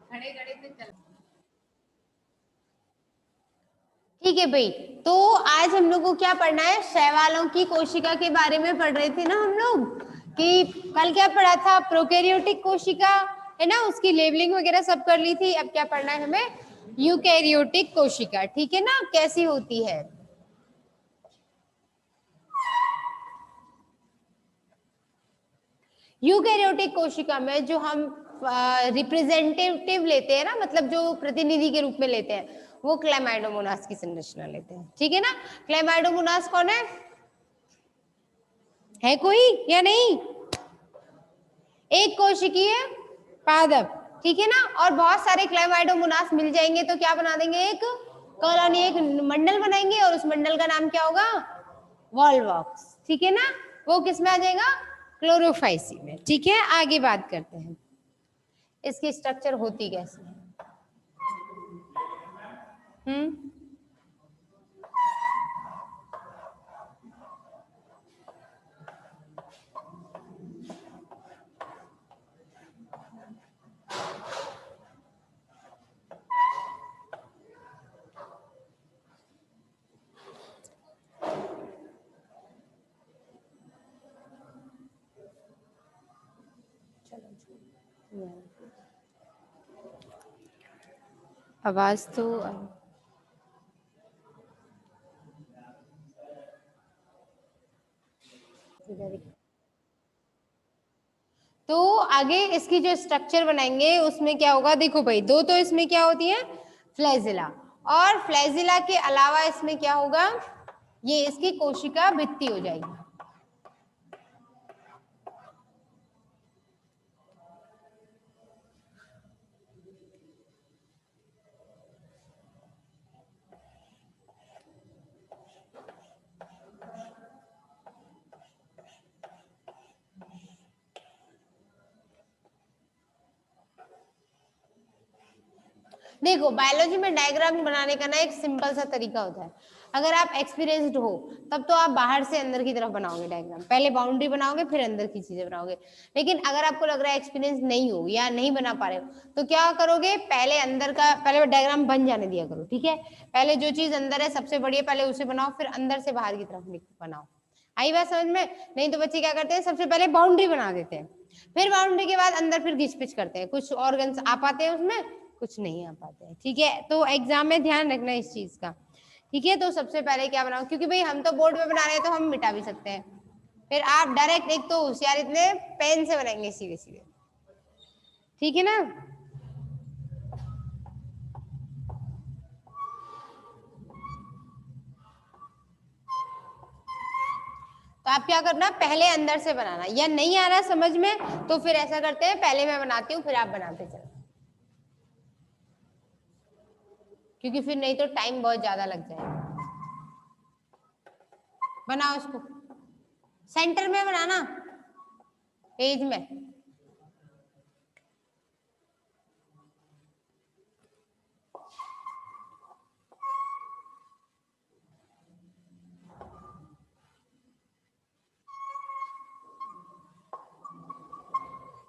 खड़े खड़े से चल। ठीक है भाई, तो आज हम लोग को क्या पढ़ना है, शैवालों की कोशिका के बारे में पढ़ रहे थे ना हम लोग, कि कल क्या पढ़ा था, प्रोकैरियोटिक कोशिका है ना, उसकी लेबलिंग वगैरह सब कर ली थी। अब क्या पढ़ना है हमें, यूकैरियोटिक कोशिका, ठीक है ना, कैसी होती है। यूकैरियोटिक कोशिका में जो हम रिप्रेजेंटेटिव लेते हैं ना, मतलब जो प्रतिनिधि के रूप में लेते हैं, वो क्लेमाइडोमोनास की संरचना लेते हैं, ठीक है ना। क्लेमाइडोमोनास कौन है कोई या नहीं, एक कोशिकीय पादप, ठीक है ना। और बहुत सारे क्लेमाइडोमोनास मिल जाएंगे तो क्या बना देंगे, एक कॉलोनी, एक मंडल बनाएंगे, और उस मंडल का नाम क्या होगा, वॉलवॉक्स, ठीक है ना। वो किस में आ जाएगा, क्लोरोफाइसी में, ठीक है। आगे बात करते हैं इसकी स्ट्रक्चर होती कैसे है। हम्म, आवाज तो तो आगे इसकी जो स्ट्रक्चर बनाएंगे उसमें क्या होगा, देखो भाई, दो तो इसमें क्या होती है, फ्लैजिला, और फ्लैजिला के अलावा इसमें क्या होगा, ये इसकी कोशिका भित्ति हो जाएगी। देखो बायोलॉजी में डायग्राम बनाने का ना एक सिंपल सा तरीका होता है। अगर आप एक्सपीरियंस्ड हो तब तो आप बाहर से अंदर की तरफ बनाओगे डायग्राम, पहले बाउंड्री बनाओगे फिर अंदर की चीजें बनाओगे। लेकिन अगर आपको लग रहा है एक्सपीरियंस नहीं हो या नहीं बना पा रहे हो तो क्या करोगे, पहले अंदर का पहले डायग्राम बन जाने दिया करो, ठीक है। पहले जो चीज अंदर है सबसे बढ़िया पहले उसे बनाओ, फिर अंदर से बाहर की तरफ बनाओ। आई बात समझ में। नहीं तो बच्चे क्या करते हैं, सबसे पहले बाउंड्री बना देते हैं, फिर बाउंड्री के बाद अंदर फिर घिच पिच करते हैं, कुछ ऑर्गन्स आ पाते हैं उसमें, कुछ नहीं आ पाते हैं, ठीक है। तो एग्जाम में ध्यान रखना इस चीज का, ठीक है। तो सबसे पहले क्या बनाओ, क्योंकि भाई हम तो बोर्ड पे बना रहे हैं तो हम मिटा भी सकते हैं, फिर आप डायरेक्ट, एक तो होशियार इतने पेन से बनाएंगे सीधे सीधे, ठीक है ना। तो आप क्या करना, पहले अंदर से बनाना, या नहीं आ रहा समझ में तो फिर ऐसा करते हैं, पहले मैं बनाती हूँ फिर आप बनाते चलो, क्योंकि फिर नहीं तो टाइम बहुत ज्यादा लग जाएगा। बनाओ उसको, सेंटर में बनाना, पेज में।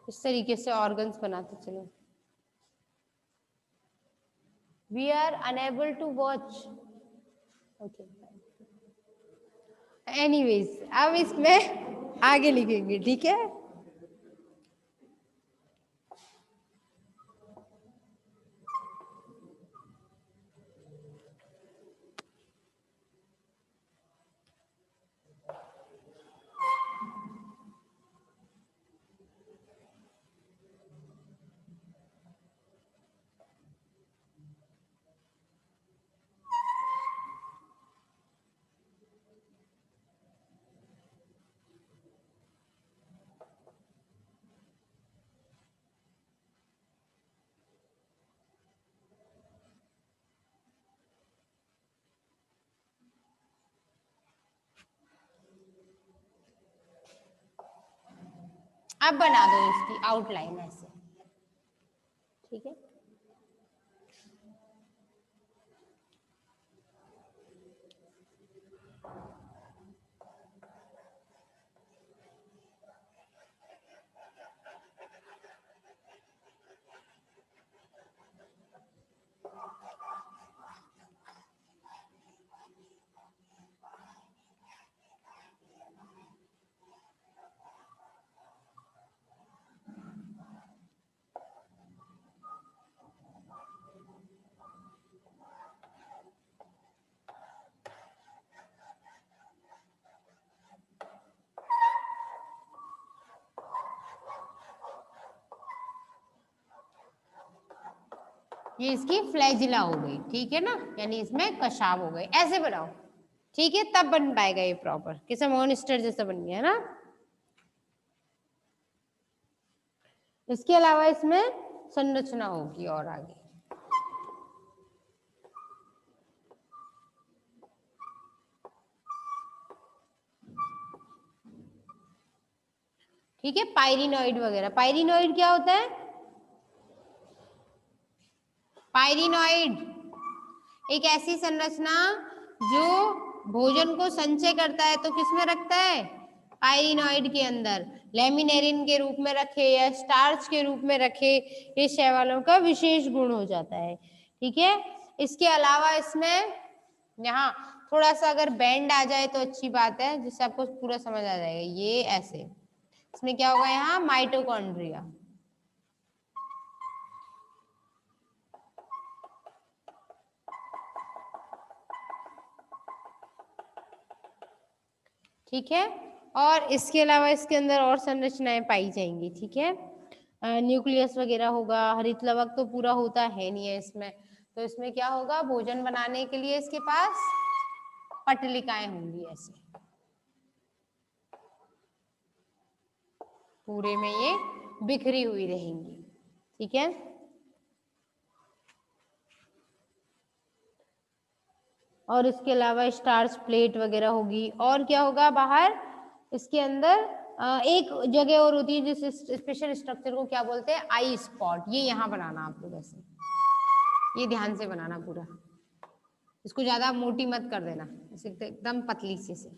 इस तरीके से ऑर्गन्स बनाते चलो। We are unable to watch, okay. Anyways अब इसमें आगे लिखेंगे, ठीक है। अब बना दो इसकी आउटलाइन ऐसे, ठीक है। ये इसकी फ्लैजिला हो गई, ठीक है ना, यानी इसमें कशाव हो गए। ऐसे बनाओ, ठीक है, तब बन पाएगा ये प्रॉपर, किसी मॉन्स्टर जैसा बन गया है ना। इसके अलावा इसमें संरचना होगी और आगे, ठीक है, पायरिनॉइड वगैरह। पायरिनॉइड क्या होता है? पायरिनॉइड एक ऐसी संरचना जो भोजन को संचय करता है, तो किसमें रखता है? पायरिनॉइड के अंदर। लेमिनेरिन के रूप में रखे या स्टार्च के रूप में रखे, ये शैवालों का विशेष गुण हो जाता है, ठीक है। इसके अलावा इसमें यहाँ थोड़ा सा अगर बैंड आ जाए तो अच्छी बात है, जिससे आपको पूरा समझ आ जाएगा। ये ऐसे, इसमें क्या होगा? यहाँ माइटोकॉन्ड्रिया, ठीक है। और इसके अलावा इसके अंदर और संरचनाएं पाई जाएंगी, ठीक है। न्यूक्लियस वगैरह होगा। हरित लवक तो पूरा होता है नहीं है इसमें, तो इसमें क्या होगा? भोजन बनाने के लिए इसके पास पटलिकाएं होंगी, ऐसे पूरे में ये बिखरी हुई रहेंगी, ठीक है। और इसके अलावा स्टार्च प्लेट वगैरह होगी। और क्या होगा बाहर इसके अंदर? एक जगह और होती है जिस स्पेशल स्ट्रक्चर को क्या बोलते हैं? आई स्पॉट। ये यहाँ बनाना आप लोग, ऐसे ये ध्यान से बनाना पूरा, इसको ज्यादा मोटी मत कर देना, इसे एकदम पतली सी से।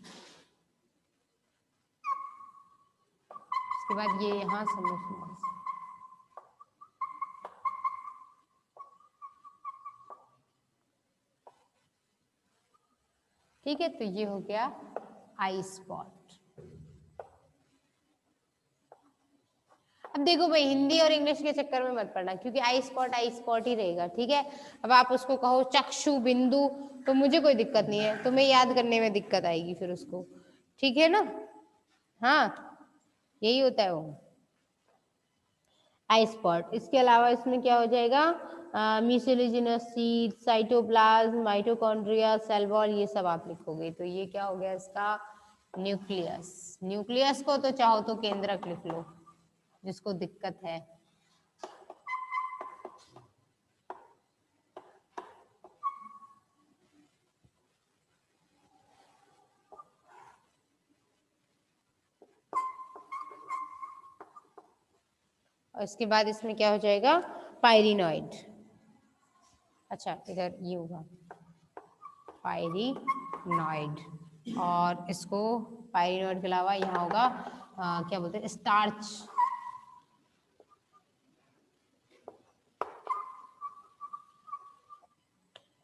उसके बाद ये यहाँ संरचना, ठीक है। तो ये हो गया आई स्पॉट। अब देखो भाई, हिंदी और इंग्लिश के चक्कर में मत पड़ना, क्योंकि आई स्पॉट ही रहेगा, ठीक है। अब आप उसको कहो चक्षु बिंदु, तो मुझे कोई दिक्कत नहीं है, तुम्हें याद करने में दिक्कत आएगी फिर उसको, ठीक है ना। हाँ, यही होता है वो आई स्पॉट। इसके अलावा इसमें क्या हो जाएगा? Mucilaginous seed, cytoplasm, mitochondria, cell wall, ये सब आप लिखोगे। तो ये क्या हो गया इसका? न्यूक्लियस। न्यूक्लियस को तो चाहो तो केंद्रक लिख लो, जिसको दिक्कत है। और इसके बाद इसमें क्या हो जाएगा? पायरिनॉइड। अच्छा, इधर ये होगा पायरिनॉइड। और इसको पायरिनॉइड के अलावा यहाँ होगा क्या बोलते हैं? स्टार्च।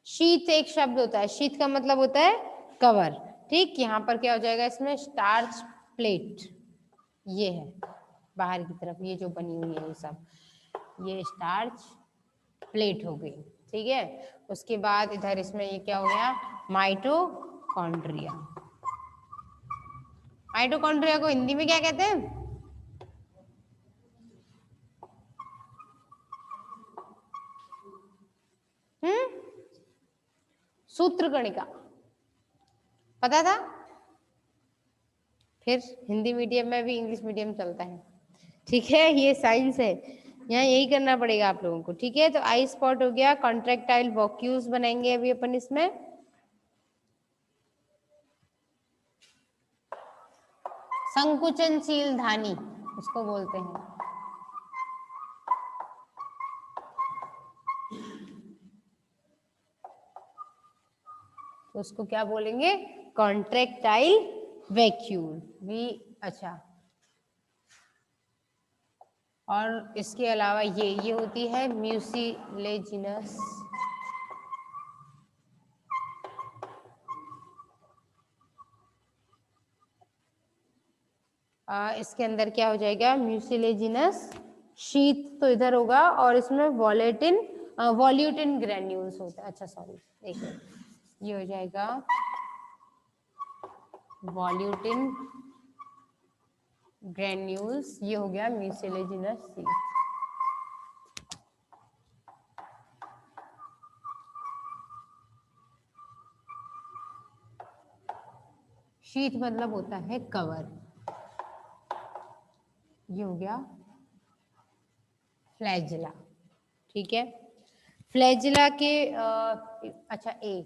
शीत एक शब्द होता है, शीत का मतलब होता है कवर, ठीक। यहाँ पर क्या हो जाएगा? इसमें स्टार्च प्लेट, ये है बाहर की तरफ, ये जो बनी हुई है ये सब, ये स्टार्च प्लेट हो गई, ठीक है। उसके बाद इधर इसमें ये क्या हो गया? माइटोकॉन्ड्रिया। माइटोकॉन्ड्रिया को हिंदी में क्या कहते हैं? सूत्रकणिका, पता था? फिर हिंदी मीडियम में भी इंग्लिश मीडियम चलता है, ठीक है। ये साइंस है, यहाँ यही करना पड़ेगा आप लोगों को, ठीक है। तो आई स्पॉट हो गया। कॉन्ट्रेक्टाइल वॉक्यूल्स बनाएंगे अभी अपन इसमें। संकुचनशील धानी उसको बोलते हैं, तो उसको क्या बोलेंगे? कॉन्ट्रेक्टाइल वैक्यूल भी। अच्छा, और इसके अलावा ये होती है म्यूसिलेजिनस। इसके अंदर क्या हो जाएगा? म्यूसिलेजिनस शीत तो इधर होगा, और इसमें वॉल्यूटिन ग्रेन्यूल्स होते हैं। अच्छा सॉरी, एक मिनट, ये हो जाएगा वॉल्यूटिन ग्रेन्यूल्स, ये हो गया म्यूसिलेजिनस शीत। शीथ मतलब होता है कवर। ये हो गया फ्लैजिला, ठीक है। फ्लैजिला के अच्छा ए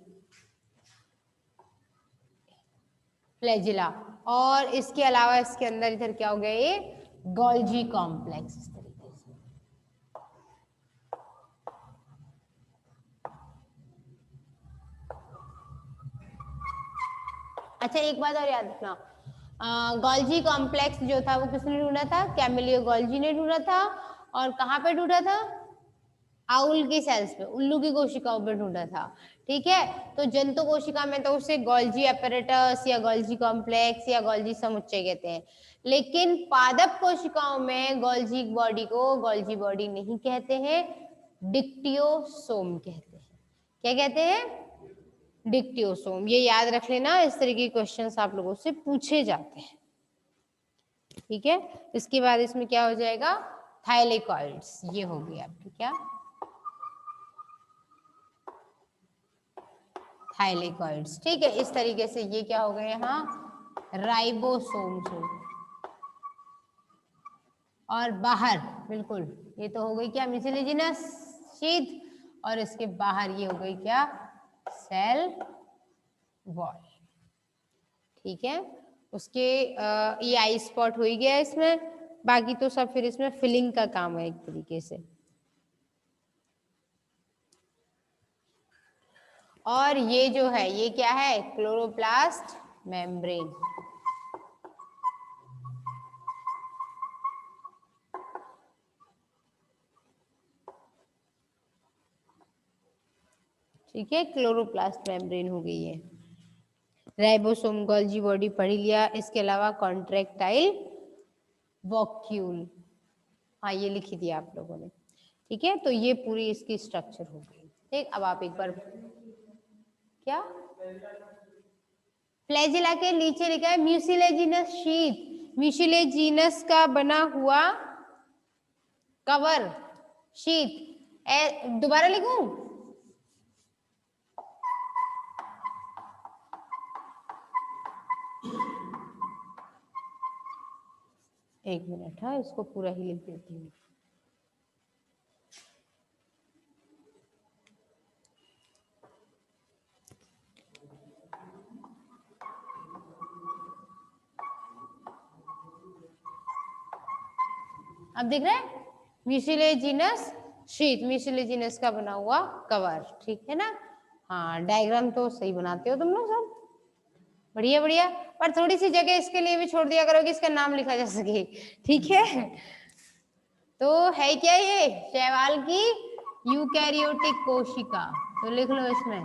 फ्लैजिला, और इसके अलावा इसके अंदर इधर क्या हो गया, ये गोल्जी कॉम्प्लेक्स इस तरीके से। अच्छा एक बात और याद रखना, गोल्जी कॉम्प्लेक्स जो था वो किसने ढूंढा था, कैमिलियो गोल्जी ने ढूंढा था। और कहाँ पे ढूंढा था, आउल की सेल्स पे, उल्लू की कोशिकाओं पे ढूंढा था, ठीक है। तो जंतु कोशिका में तो उसे गोल्जी अपैरेटस या गोल्जी कॉम्प्लेक्स या गोल्जी समुच्चय कहते हैं, लेकिन पादप कोशिकाओं में गोल्जी बॉडी को गोल्जी बॉडी नहीं कहते हैं, डिक्टियोसोम कहते हैं। क्या कहते हैं, डिक्टियोसोम। ये याद रख लेना, इस तरह के क्वेश्चंस आप लोगों से पूछे जाते हैं, ठीक है। इसके बाद इसमें क्या हो जाएगा, थाइलेकॉइड्स, ये हो गया आपकी क्या, थाइलेकॉइड्स, ठीक है। इस तरीके से ये क्या हो गए यहाँ, राइबोसोम्स हो। और बाहर बिल्कुल ये तो हो गई क्या, म्यूसिलेजिनस शीथ, और इसके बाहर ये हो गई क्या, सेल वॉल, ठीक है। उसके ये आई स्पॉट हो ही गया इसमें, बाकी तो सब फिर इसमें फिलिंग का काम है एक तरीके से। और ये जो है ये क्या है, क्लोरोप्लास्ट मेम्ब्रेन, ठीक है, क्लोरोप्लास्ट मेम्ब्रेन हो गई है। राइबोसोम गोल्जी बॉडी पढ़ लिया, इसके अलावा कॉन्ट्रैक्टाइल वॉक्यूल, हाँ ये लिखी दिया आप लोगों ने, ठीक है। तो ये पूरी इसकी स्ट्रक्चर हो गई, ठीक। अब आप एक बार क्या, फ्लैजिला के नीचे लिखा है म्यूसिलेजिनस शीथ, म्यूसिलेजिनस का बना हुआ कवर शीथ, दोबारा लिखूं, एक मिनट, हाँ इसको पूरा ही लिख देती हूँ। अब दिख रहा है, म्यूसिलेजिनस शीथ, म्यूसिलेजिनस का बना हुआ कवर, ठीक है ना। हाँ डायग्राम तो सही बनाते हो तुम लोग सब, बढ़िया बढ़िया। पर थोड़ी सी जगह इसके लिए भी छोड़ दिया करो कि इसका नाम लिखा जा सके, ठीक है। तो है क्या ये, शैवाल की यूकैरियोटिक कोशिका, तो लिख लो इसमें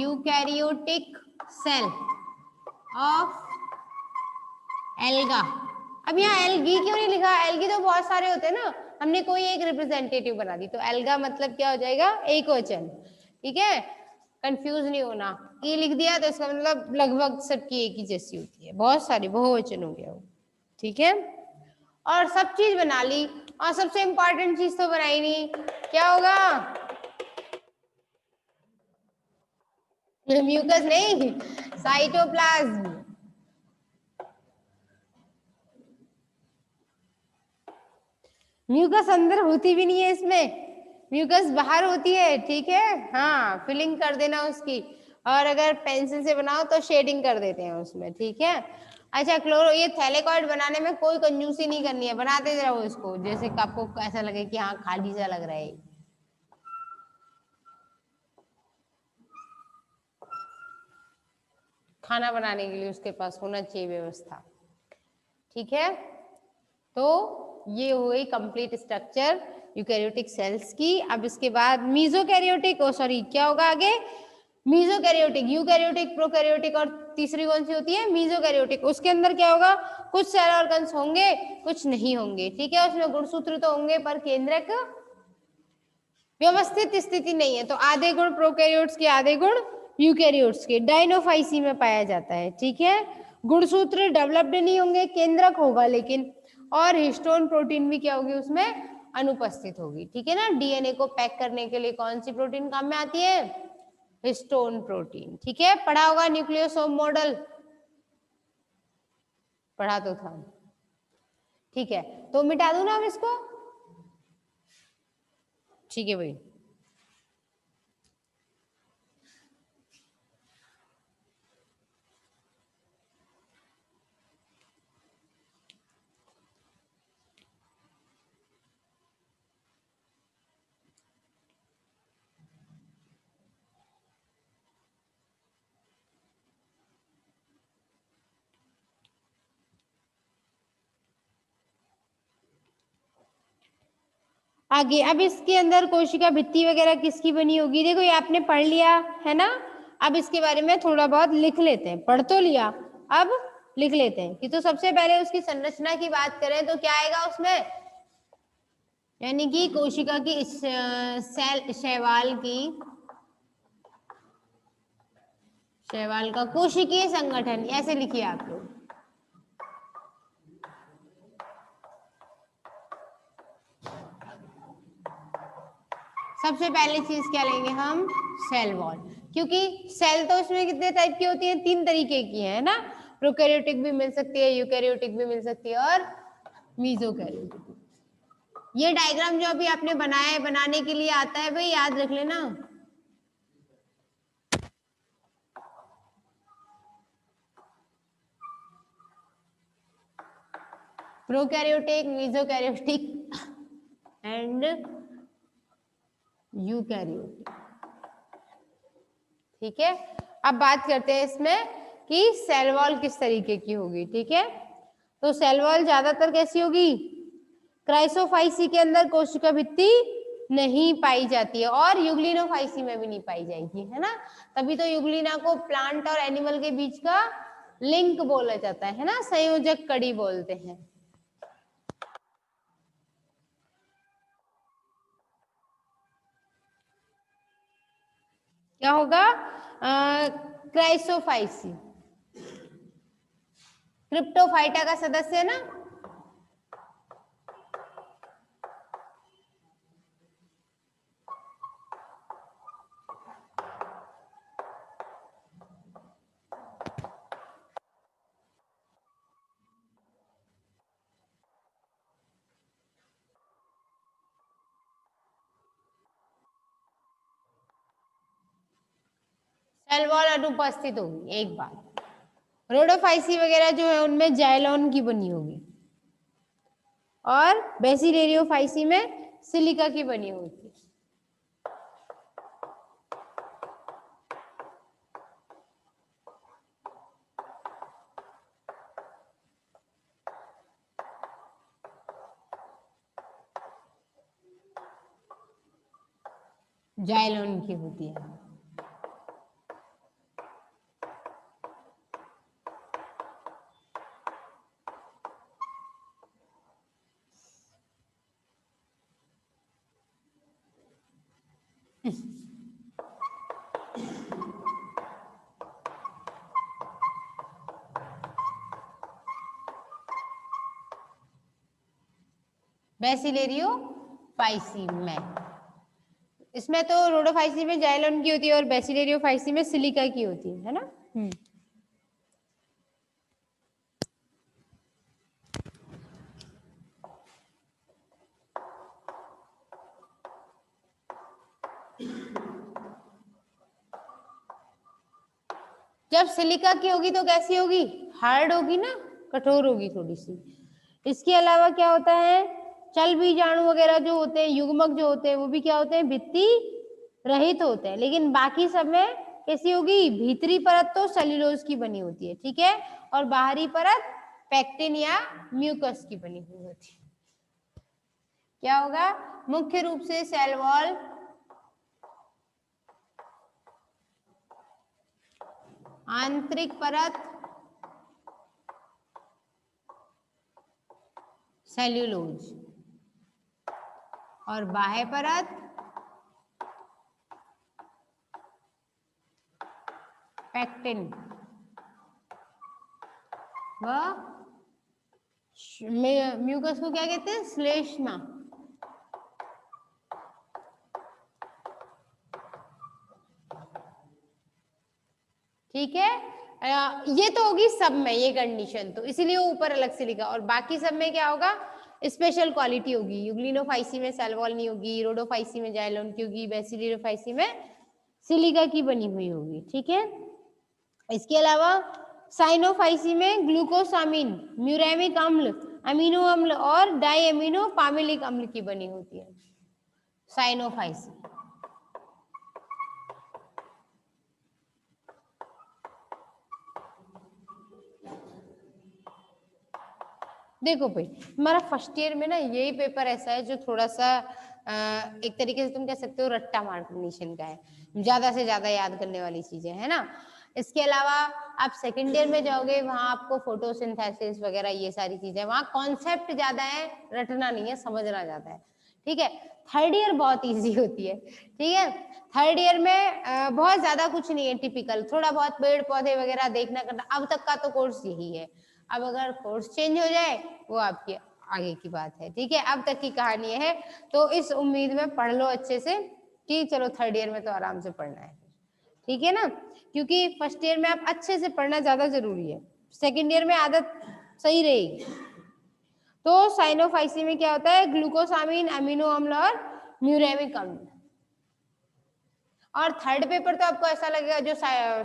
यूकैरियोटिक सेल ऑफ एल्गा। अब यहाँ एल्गी क्यों नहीं लिखा, एल्गी तो बहुत सारे होते हैं ना, हमने कोई एक रिप्रेजेंटेटिव बना दी, तो एल्गा मतलब क्या हो जाएगा, एक वचन, ठीक है। कंफ्यूज नहीं होना, ई लिख दिया तो इसका मतलब लगभग सबकी एक ही जैसी होती है, बहुत सारी बहुवचन हो गया वो, ठीक है। और सब चीज बना ली, और सबसे इंपॉर्टेंट चीज तो बनाई नहीं, क्या होगा, म्यूकस नहीं, साइटोप्लाज्म। म्यूकस अंदर होती भी नहीं है इसमें, म्यूकस बाहर होती है, ठीक है। हाँ फिलिंग कर देना उसकी, और अगर पेंसिल से बनाओ तो शेडिंग कर देते हैं उसमें, ठीक है। अच्छा क्लोरो, ये थैलेकॉइड बनाने में कोई कंजूसी नहीं करनी है, बनाते रहो इसको जैसे कि आपको ऐसा लगे कि हाँ खाली सा लग रहा है। खाना बनाने के लिए उसके पास होना चाहिए व्यवस्था, ठीक है। तो ये हो गई कंप्लीट स्ट्रक्चर यूकैरियोटिक सेल्स की। अब इसके बाद मीजोकैरियोटिक, सॉरी क्या होगा आगे, मीजोकैरियोटिक, यूकैरियोटिक, प्रोकैरियोटिक, और तीसरी कौन सी होती है, मीजोकैरियोटिक। उसके अंदर क्या होगा, कुछ सेल ऑर्गन्स होंगे कुछ नहीं होंगे, ठीक है। उसमें गुणसूत्र तो होंगे पर केंद्रक व्यवस्थित स्थिति नहीं है, तो आधे गुण प्रोकैरियोट्स के आधे गुण यूकैरियोट्स के डायनोफाइसी में पाया जाता है, ठीक है। गुणसूत्र डेवलप्ड नहीं होंगे, केंद्रक होगा लेकिन, और हिस्टोन प्रोटीन भी क्या होगी उसमें अनुपस्थित होगी, ठीक है ना। डीएनए को पैक करने के लिए कौन सी प्रोटीन काम में आती है, हिस्टोन प्रोटीन, ठीक है। पढ़ा होगा न्यूक्लियोसोम मॉडल, पढ़ा तो था। ठीक है, तो मिटा दूं ना अब इसको? ठीक है भाई। आगे अब इसके अंदर कोशिका भित्ति वगैरह किसकी बनी होगी? देखो ये आपने पढ़ लिया है ना, अब इसके बारे में थोड़ा बहुत लिख लेते हैं। पढ़ तो लिया, अब लिख लेते हैं कि तो सबसे पहले उसकी संरचना की बात करें तो क्या आएगा उसमें, यानी कि कोशिका की सेल शैवाल का कोशिकीय संगठन, ऐसे लिखिए आप लोग। सबसे पहली चीज क्या लेंगे हम? सेल वॉल, क्योंकि सेल तो उसमें कितने टाइप की होती है? 3 तरीके की है ना, प्रोकैरियोटिक भी मिल सकती है, यूकैरियोटिक भी मिल सकती है और मीजोकैरियोटिक। ये डायग्राम जो अभी आपने बनाया है, बनाने के लिए आता है भाई, याद रख लेना। Prokaryotic, mesokaryotic and eukaryotic. ठीक है, अब बात करते हैं इसमें कि सेल वॉल किस तरीके की होगी। ठीक है, तो सेल वॉल ज्यादातर कैसी होगी? क्राइसोफाइसी के अंदर कोशिका भित्ति नहीं पाई जाती है और यूग्लिनोफाइसी में भी नहीं पाई जाएगी, है ना। तभी तो यूग्लिना को प्लांट और एनिमल के बीच का लिंक बोला जाता है ना, संयोजक कड़ी बोलते हैं। क्या होगा? क्राइसोफाइसी क्रिप्टोफाइटा का सदस्य है ना। सेल वॉल अनुपस्थित होगी एक बात। रोडोफाइसी वगैरह जो है उनमें जाइलोन की बनी होगी और बेसिलेरियोफाइसी में सिलिका की बनी होगी। जाइलोन की होती है। बेसिलेरियोफाइसी में, इसमें तो रोडोफाइसी में जाइलोन की होती है और बेसिलेरियोफाइसी में सिलिका की होती है ना। जब सिलिका की होगी तो कैसी होगी? हार्ड होगी ना, कठोर होगी थोड़ी सी। इसके अलावा क्या होता है? चल बीजाणु वगैरह जो होते हैं, युग्मक जो होते हैं, वो भी क्या होते हैं? भित्ति रहित होते हैं। लेकिन बाकी सब में कैसी होगी? भीतरी परत तो सेल्यूलोज की बनी होती है, ठीक है, और बाहरी परत पेक्टिन या म्यूकस की बनी हुई होती है। क्या होगा? मुख्य रूप से सेल वॉल आंतरिक परत सेल्यूलोज और बाह्य परत पेक्टिन व म्यूकस को क्या कहते हैं? श्लेष्मा। ठीक है, ये तो होगी सब में ये कंडीशन, तो इसीलिए वो ऊपर अलग से लिखा। और बाकी सब में क्या होगा, स्पेशल क्वालिटी होगी। यूग्लिनोफाइसी में सेल वॉल नहीं होगी, रोडोफाइसी में जाइलोन की होगी, बेसिलियोफाइसी में सिलिका की बनी हुई होगी। ठीक है, इसके अलावा साइनोफाइसी में ग्लूकोसामिन, म्यूरेमिक अम्ल, अमीनो अम्ल और डाई अमीनो पामिलिक अम्ल की बनी होती है साइनोफाइसी। देखो भाई, हमारा फर्स्ट ईयर में ना यही पेपर ऐसा है जो थोड़ा सा एक तरीके से तुम कह सकते हो रट्टा मार कंडीशन का है, ज्यादा से ज्यादा याद करने वाली चीजें है ना। इसके अलावा आप सेकेंड ईयर में जाओगे, वहां आपको फोटोसिंथेसिस वगैरह ये सारी चीजें, वहां कॉन्सेप्ट ज्यादा है, रटना नहीं है, समझना ज्यादा है। ठीक है, थर्ड ईयर बहुत इजी होती है। ठीक है, थर्ड ईयर में बहुत ज्यादा कुछ नहीं है, टिपिकल थोड़ा बहुत पेड़ पौधे वगैरह देखना करना, अब तक का तो कोर्स यही है। अब अगर कोर्स चेंज हो जाए वो आपकी आगे की बात है। ठीक है, अब तक की कहानी है, तो इस उम्मीद में पढ़ लो अच्छे से कि चलो थर्ड ईयर में तो आराम से पढ़ना है। ठीक है ना, क्योंकि फर्स्ट ईयर में आप अच्छे से पढ़ना ज्यादा जरूरी है, सेकेंड ईयर में आदत सही रहेगी। तो साइनोफाइसी में क्या होता है, ग्लूकोसामिन, अमीनो अम्ल और म्यूरेमिक अम्ल। और थर्ड पेपर तो आपको ऐसा लगेगा जो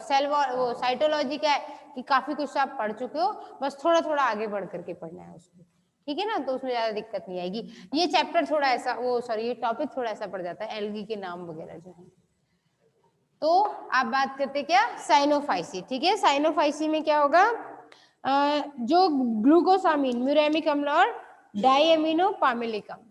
सेल वो साइटोलॉजी का है कि काफी कुछ आप पढ़ चुके हो, बस थोड़ा थोड़ा आगे बढ़ करके पढ़ना है उसको। ठीक है ना, तो उसमें ज्यादा दिक्कत नहीं आएगी। ये चैप्टर थोड़ा ऐसा वो सॉरी ये टॉपिक थोड़ा ऐसा पड़ जाता है, एल्गी के नाम वगैरह जो है। तो आप बात करते क्या, साइनोफाइसी। ठीक है, साइनोफाइसी में क्या होगा, जो ग्लूकोसामिन, म्यूरेमिक अम्ल और डाइएमिनो पामिलिक अम्ल।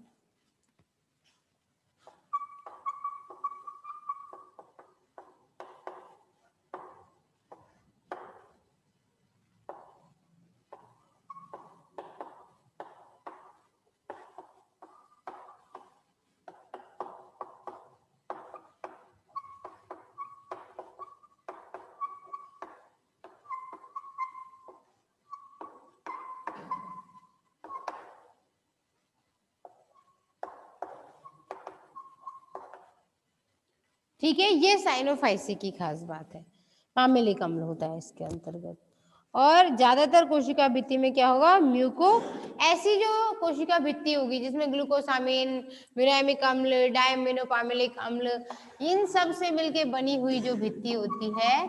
ठीक है, ये साइनोफाइसी की खास बात है, पामिलिक अम्ल होता है इसके अंतर्गत। और ज्यादातर कोशिका भित्ति में क्या होगा, म्यूको, ऐसी जो कोशिका भित्ति होगी जिसमें ग्लूकोसामिन, म्यूरेमिक अम्ल, डायमिनो पामिलिक अम्ल, इन सब से मिलके बनी हुई जो भित्ति होती है,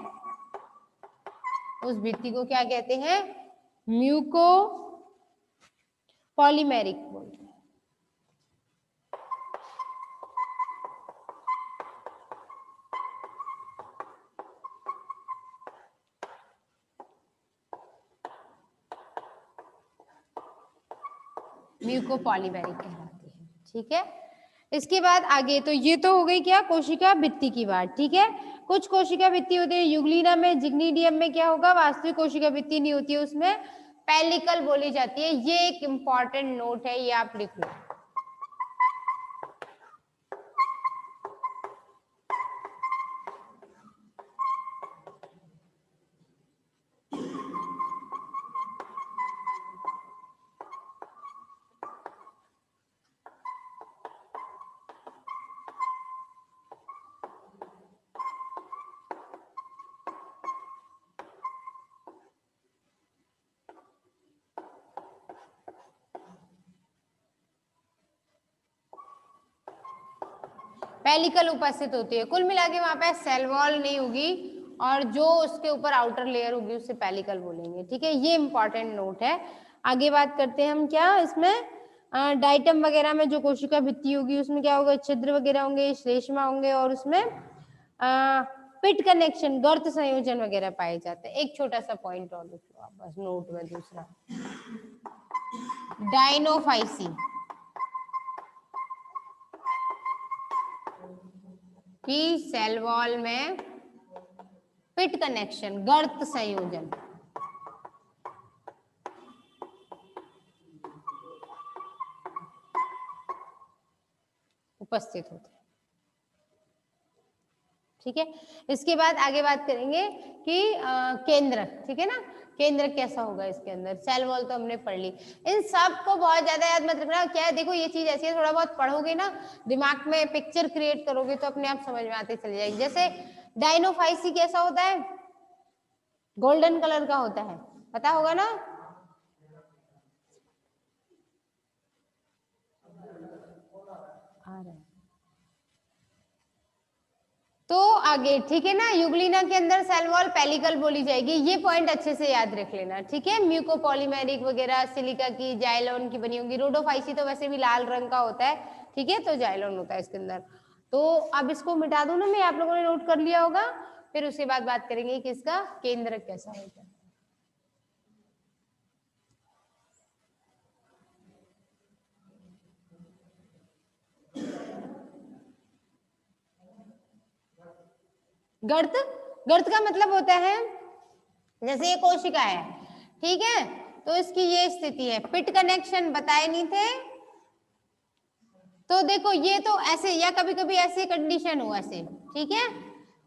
उस भित्ति को क्या कहते हैं, म्यूको पॉलीमेरिक बोलते हैं। म्यूकोपॉलीमेरिक कहलाती है। ठीक है, इसके बाद आगे, तो ये तो हो गई क्या, कोशिका भित्ति की बात। ठीक है, कुछ कोशिका भित्ति होती है यूग्लिना में, जिग्निडियम में क्या होगा, वास्तविक कोशिका भित्ति नहीं होती है, उसमें पेलिकल बोली जाती है। ये एक इंपॉर्टेंट नोट है, ये आप लिख लो। पेलिकल उपस्थित होती है, कुल मिला के वहां पे सेल वॉल नहीं होगी, और जो उसके ऊपर आउटर लेयर होगी उससे पेलिकल बोलेंगे। ठीक है, ये इंपॉर्टेंट नोट है। आगे बात करते हैं हम, क्या इसमें डाइटम वगैरह में जो कोशिका भित्ति होगी उसमें क्या होगा, छिद्र वगैरह होंगे, श्लेष्मा होंगे, और उसमें पिट कनेक्शन, गर्त संयोजन वगैरह पाए जाते हैं। एक छोटा सा पॉइंट और लिख लो आप बस नोट में, दूसरा डाइनोफाइसी की सेल वॉल में पिट कनेक्शन, गर्त संयोजन उपस्थित होते हैं। ठीक है, इसके बाद आगे बात करेंगे कि केंद्र। ठीक है ना, केंद्र कैसा होगा इसके अंदर, सेल वॉल तो हमने पढ़ ली। इन सब को बहुत ज्यादा याद मत रखना, क्या है देखो ये चीज ऐसी है, थोड़ा बहुत पढ़ोगे ना, दिमाग में पिक्चर क्रिएट करोगे तो अपने आप समझ में आते चले जाएगी। जैसे डाइनोफाइसी कैसा होता है, गोल्डन कलर का होता है, पता होगा ना। आ रहा है तो आगे, ठीक है ना। यूग्लिना के अंदर सेल वॉल पेलिकल बोली जाएगी, ये पॉइंट अच्छे से याद रख लेना, ठीक है। म्यूकोपॉलीमेरिक वगैरह सिलिका की, जाइलोन की बनी होगी। रोडोफाइसी तो वैसे भी लाल रंग का होता है, ठीक है, तो जाइलोन होता है इसके अंदर। तो अब इसको मिटा दूं ना मैं, आप लोगों ने नोट कर लिया होगा, फिर उसके बाद बात करेंगे कि इसका केंद्र कैसा होता है। गर्त, गर्त का मतलब होता है, जैसे ये कोशिका है, ठीक है, तो इसकी ये स्थिति है। पिट कनेक्शन बताए नहीं थे, तो देखो ये तो ऐसे, या कभी कभी ऐसी कंडीशन हो ऐसे, ठीक है,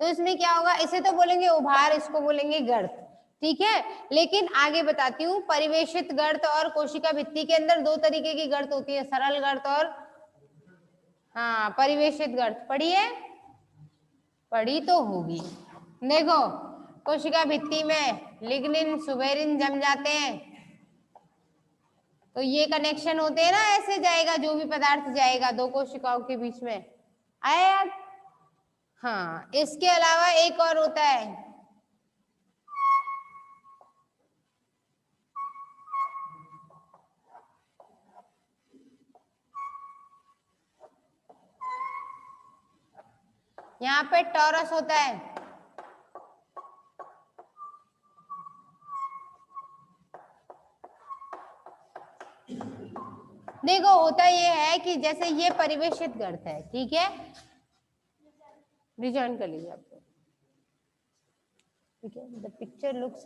तो इसमें क्या होगा, इसे तो बोलेंगे उभार, इसको बोलेंगे गर्त, ठीक है। लेकिन आगे बताती हूँ, परिवेशित गर्त और कोशिका भित्ति के अंदर दो तरीके की गर्त होती है, सरल गर्त और हाँ परिवेशित गर्त। पढ़ी है, पढ़ी तो होगी। देखो कोशिका भित्ति में लिग्निन सुबेरिन जम जाते हैं, तो ये कनेक्शन होते हैं ना, ऐसे जाएगा जो भी पदार्थ जाएगा दो कोशिकाओं के बीच में, आया याद। हाँ इसके अलावा एक और होता है, यहाँ पे टॉरस होता है। देखो होता ये है कि जैसे ये परिवेशित गर्त है, ठीक है, रिजॉइन कर लीजिए आपको, ठीक है। The picture looks